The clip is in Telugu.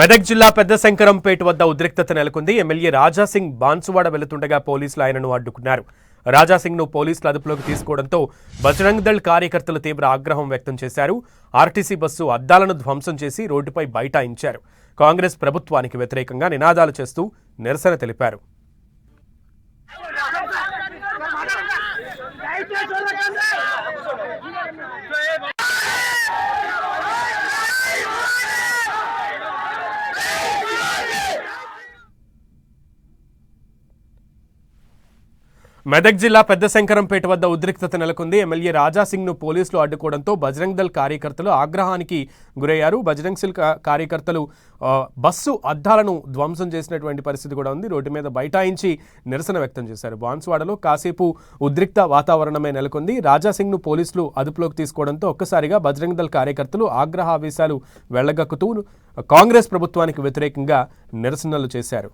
మెదక్ జిల్లా పెద్ద శంకరంపేట వద్ద ఉద్రిక్తత నెలకొంది. ఎమ్మెల్యే రాజాసింగ్ బాన్సువాడ వెళుతుండగా పోలీసులు ఆయనను అడ్డుకున్నారు. రాజాసింగ్ను పోలీసులు అదుపులోకి తీసుకోవడంతో బజరంగ్ దళ్ కార్యకర్తలు తీవ్ర ఆగ్రహం వ్యక్తం చేశారు. ఆర్టీసీ బస్సు అద్దాలను ధ్వంసం చేసి రోడ్డుపై బైఠాయించారు. కాంగ్రెస్ ప్రభుత్వానికి వ్యతిరేకంగా నినాదాలు చేస్తూ నిరసన తెలిపారు. మెదక్ జిల్లా పెద్ద శంకరంపేట వద్ద ఉద్రిక్తత నెలకొంది. ఎమ్మెల్యే రాజాసింగ్ను పోలీసులు అడ్డుకోవడంతో బజరంగ్ దళ్ కార్యకర్తలు ఆగ్రహానికి గురయ్యారు. బజరంగ్ దళ్ కార్యకర్తలు బస్సు అద్దాలను ధ్వంసం చేసినటువంటి పరిస్థితి కూడా ఉంది. రోడ్డు మీద బైఠాయించి నిరసన వ్యక్తం చేశారు. బాన్సువాడలో కాసేపు ఉద్రిక్త వాతావరణమే నెలకొంది. రాజాసింగ్ను పోలీసులు అదుపులోకి తీసుకోవడంతో ఒక్కసారిగా బజరంగ్ దళ్ కార్యకర్తలు ఆగ్రహావేశాలు వెళ్లగక్కుతూ కాంగ్రెస్ ప్రభుత్వానికి వ్యతిరేకంగా నిరసనలు చేశారు.